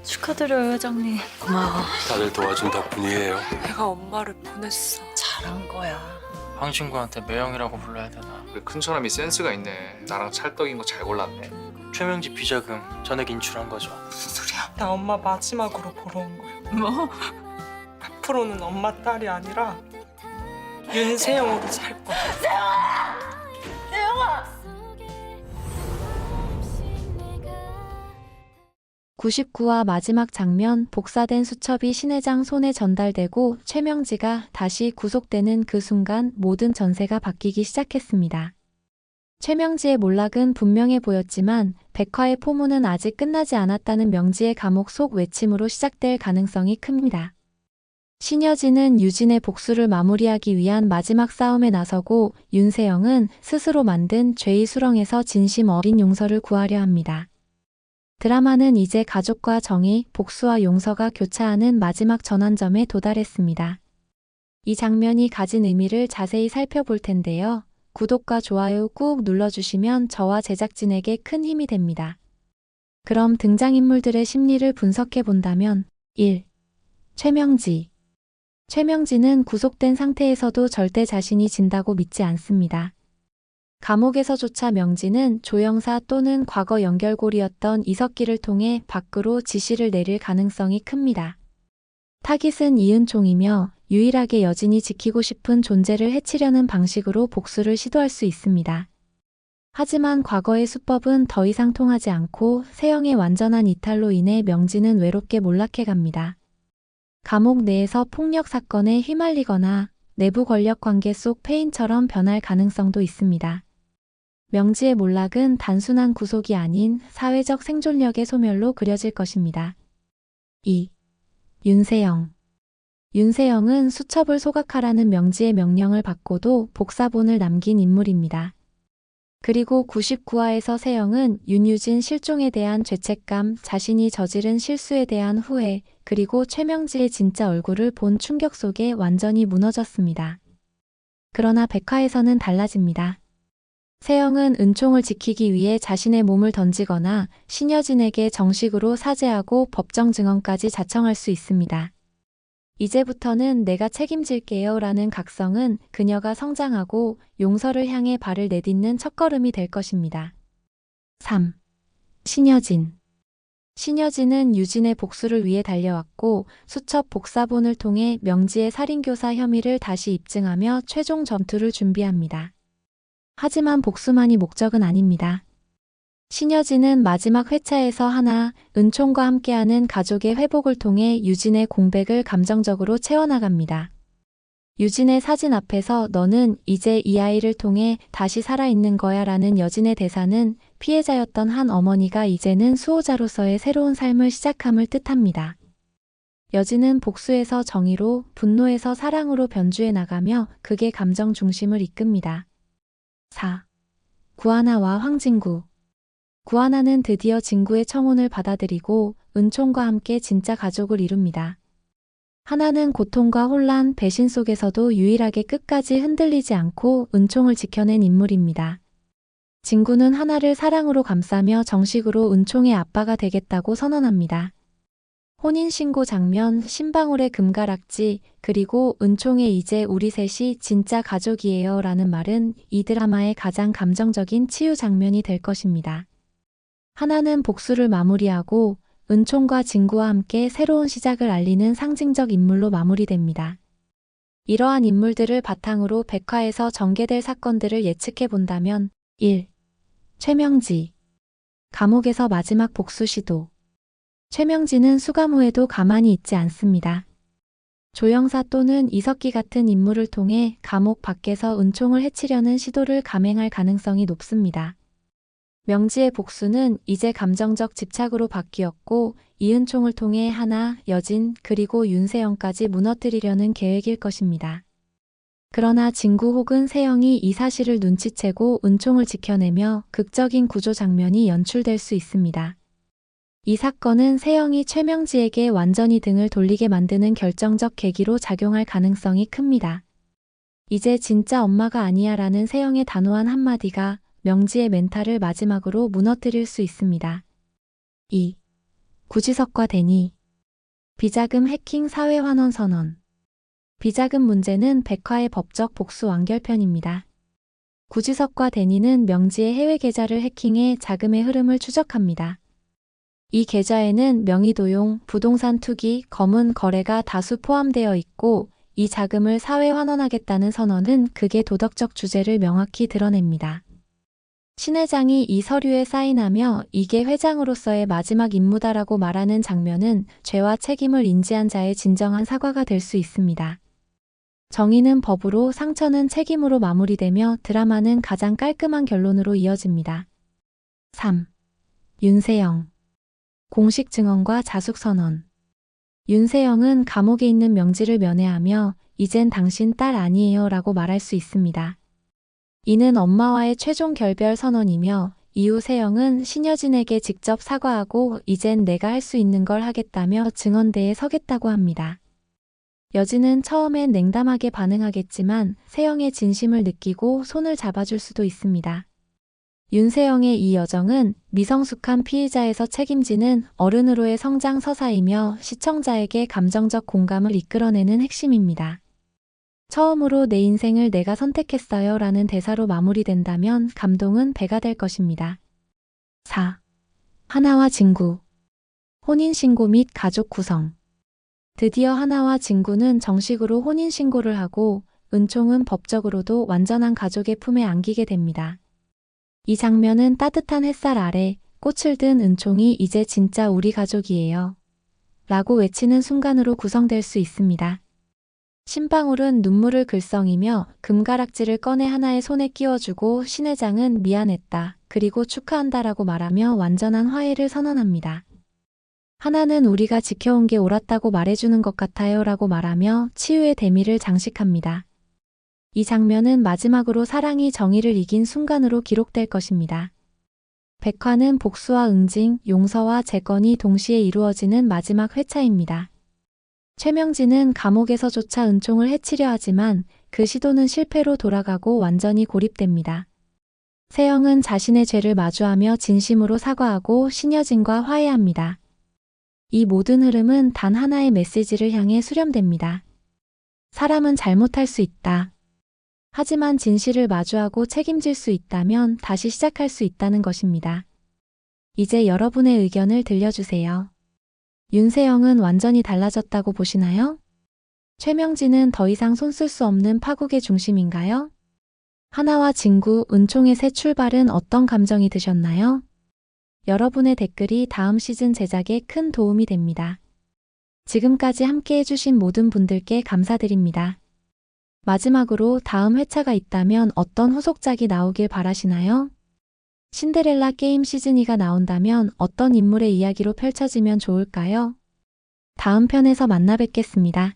축하드려요, 회장님. 고마워. 다들 도와준 덕분이에요. 내가 엄마를 보냈어. 잘한 거야. 황신구한테 매형이라고 불러야 되나? 그래, 큰 사람이 센스가 있네. 나랑 찰떡인 거 잘 골랐네. 최명지 비자금 전액 인출한 거죠. 무슨 소리야? 나 엄마 마지막으로 보러 온 거야. 뭐? 앞으로는 엄마 딸이 아니라 윤세영으로 살 거야. 99화 마지막 장면, 복사된 수첩이 신 회장 손에 전달되고 최명지가 다시 구속되는 그 순간 모든 전세가 바뀌기 시작했습니다. 최명지의 몰락은 분명해 보였지만 백화의 포문은 아직 끝나지 않았다는 명지의 감옥 속 외침으로 시작될 가능성이 큽니다. 신여진은 유진의 복수를 마무리하기 위한 마지막 싸움에 나서고 윤세영은 스스로 만든 죄의 수렁에서 진심 어린 용서를 구하려 합니다. 드라마는 이제 가족과 정의, 복수와 용서가 교차하는 마지막 전환점에 도달했습니다. 이 장면이 가진 의미를 자세히 살펴볼 텐데요. 구독과 좋아요 꾹 눌러주시면 저와 제작진에게 큰 힘이 됩니다. 그럼 등장인물들의 심리를 분석해 본다면 1. 최명지. 최명지는 구속된 상태에서도 절대 자신이 진다고 믿지 않습니다. 감옥에서조차 명지는 조영사 또는 과거 연결고리였던 이석기를 통해 밖으로 지시를 내릴 가능성이 큽니다. 타깃은 이은총이며 유일하게 여진이 지키고 싶은 존재를 해치려는 방식으로 복수를 시도할 수 있습니다. 하지만 과거의 수법은 더 이상 통하지 않고 세영의 완전한 이탈로 인해 명지는 외롭게 몰락해 갑니다. 감옥 내에서 폭력 사건에 휘말리거나 내부 권력 관계 속 패인처럼 변할 가능성도 있습니다. 명지의 몰락은 단순한 구속이 아닌 사회적 생존력의 소멸로 그려질 것입니다. 2. 윤세영. 윤세영은 수첩을 소각하라는 명지의 명령을 받고도 복사본을 남긴 인물입니다. 그리고 99화에서 세영은 윤유진 실종에 대한 죄책감, 자신이 저지른 실수에 대한 후회, 그리고 최명지의 진짜 얼굴을 본 충격 속에 완전히 무너졌습니다. 그러나 백화에서는 달라집니다. 세영은 은총을 지키기 위해 자신의 몸을 던지거나 신여진에게 정식으로 사죄하고 법정 증언까지 자청할 수 있습니다. 이제부터는 내가 책임질게요 라는 각성은 그녀가 성장하고 용서를 향해 발을 내딛는 첫걸음이 될 것입니다. 3. 신여진. 신여진은 유진의 복수를 위해 달려왔고 수첩 복사본을 통해 명지의 살인교사 혐의를 다시 입증하며 최종 전투를 준비합니다. 하지만 복수만이 목적은 아닙니다. 신여진은 마지막 회차에서 하나, 은총과 함께하는 가족의 회복을 통해 유진의 공백을 감정적으로 채워나갑니다. 유진의 사진 앞에서 너는 이제 이 아이를 통해 다시 살아있는 거야 라는 여진의 대사는 피해자였던 한 어머니가 이제는 수호자로서의 새로운 삶을 시작함을 뜻합니다. 여진은 복수에서 정의로, 분노에서 사랑으로 변주해 나가며 극의 감정 중심을 이끕니다. 4. 구하나와 황진구. 구하나는 드디어 진구의 청혼을 받아들이고 은총과 함께 진짜 가족을 이룹니다. 하나는 고통과 혼란, 배신 속에서도 유일하게 끝까지 흔들리지 않고 은총을 지켜낸 인물입니다. 진구는 하나를 사랑으로 감싸며 정식으로 은총의 아빠가 되겠다고 선언합니다. 혼인신고 장면, 신방울의 금가락지, 그리고 은총의 이제 우리 셋이 진짜 가족이에요 라는 말은 이 드라마의 가장 감정적인 치유 장면이 될 것입니다. 하나는 복수를 마무리하고 은총과 진구와 함께 새로운 시작을 알리는 상징적 인물로 마무리됩니다. 이러한 인물들을 바탕으로 백화에서 전개될 사건들을 예측해 본다면 1. 최명지. 감옥에서 마지막 복수 시도. 최명지는 수감 후에도 가만히 있지 않습니다. 조영사 또는 이석기 같은 인물을 통해 감옥 밖에서 은총을 해치려는 시도를 감행할 가능성이 높습니다. 명지의 복수는 이제 감정적 집착으로 바뀌었고 이은총을 통해 하나, 여진, 그리고 윤세영까지 무너뜨리려는 계획일 것입니다. 그러나 진구 혹은 세영이 이 사실을 눈치채고 은총을 지켜내며 극적인 구조 장면이 연출될 수 있습니다. 이 사건은 세영이 최명지에게 완전히 등을 돌리게 만드는 결정적 계기로 작용할 가능성이 큽니다. 이제 진짜 엄마가 아니야 라는 세영의 단호한 한마디가 명지의 멘탈을 마지막으로 무너뜨릴 수 있습니다. 2. 구지석과 데니. 비자금 해킹 사회환원 선언. 비자금 문제는 백화의 법적 복수 완결편입니다. 구지석과 데니는 명지의 해외 계좌를 해킹해 자금의 흐름을 추적합니다. 이 계좌에는 명의도용, 부동산 투기, 검은 거래가 다수 포함되어 있고 이 자금을 사회 환원하겠다는 선언은 극의 도덕적 주제를 명확히 드러냅니다. 신 회장이 이 서류에 사인하며 이게 회장으로서의 마지막 임무다라고 말하는 장면은 죄와 책임을 인지한 자의 진정한 사과가 될 수 있습니다. 정의는 법으로, 상처는 책임으로 마무리되며 드라마는 가장 깔끔한 결론으로 이어집니다. 3. 윤세영. 공식 증언과 자숙 선언. 윤세영은 감옥에 있는 명지를 면회하며 이젠 당신 딸 아니에요 라고 말할 수 있습니다. 이는 엄마와의 최종 결별 선언이며 이후 세영은 신여진에게 직접 사과하고 이젠 내가 할 수 있는 걸 하겠다며 증언대에 서겠다고 합니다. 여진은 처음엔 냉담하게 반응하겠지만 세영의 진심을 느끼고 손을 잡아줄 수도 있습니다. 윤세영의 이 여정은 미성숙한 피의자에서 책임지는 어른으로의 성장 서사이며 시청자에게 감정적 공감을 이끌어내는 핵심입니다. 처음으로 내 인생을 내가 선택했어요 라는 대사로 마무리된다면 감동은 배가 될 것입니다. 4. 하나와 진구. 혼인신고 및 가족 구성. 드디어 하나와 진구는 정식으로 혼인신고를 하고 은총은 법적으로도 완전한 가족의 품에 안기게 됩니다. 이 장면은 따뜻한 햇살 아래 꽃을 든 은총이 이제 진짜 우리 가족이에요 라고 외치는 순간으로 구성될 수 있습니다. 신방울은 눈물을 글썽이며 금가락지를 꺼내 하나의 손에 끼워주고 신 회장은 미안했다, 그리고 축하한다라고 말하며 완전한 화해를 선언합니다. 하나는 우리가 지켜온 게 옳았다고 말해주는 것 같아요 라고 말하며 치유의 대미를 장식합니다. 이 장면은 마지막으로 사랑이 정의를 이긴 순간으로 기록될 것입니다. 백화는 복수와 응징, 용서와 재건이 동시에 이루어지는 마지막 회차입니다. 최명진은 감옥에서조차 은총을 해치려 하지만 그 시도는 실패로 돌아가고 완전히 고립됩니다. 세영은 자신의 죄를 마주하며 진심으로 사과하고 신여진과 화해합니다. 이 모든 흐름은 단 하나의 메시지를 향해 수렴됩니다. 사람은 잘못할 수 있다. 하지만 진실을 마주하고 책임질 수 있다면 다시 시작할 수 있다는 것입니다. 이제 여러분의 의견을 들려주세요. 윤세영은 완전히 달라졌다고 보시나요? 최명진은 더 이상 손쓸 수 없는 파국의 중심인가요? 하나와 진구, 은총의 새 출발은 어떤 감정이 드셨나요? 여러분의 댓글이 다음 시즌 제작에 큰 도움이 됩니다. 지금까지 함께 해주신 모든 분들께 감사드립니다. 마지막으로 다음 회차가 있다면 어떤 후속작이 나오길 바라시나요? 신데렐라 게임 시즌2가 나온다면 어떤 인물의 이야기로 펼쳐지면 좋을까요? 다음 편에서 만나 뵙겠습니다.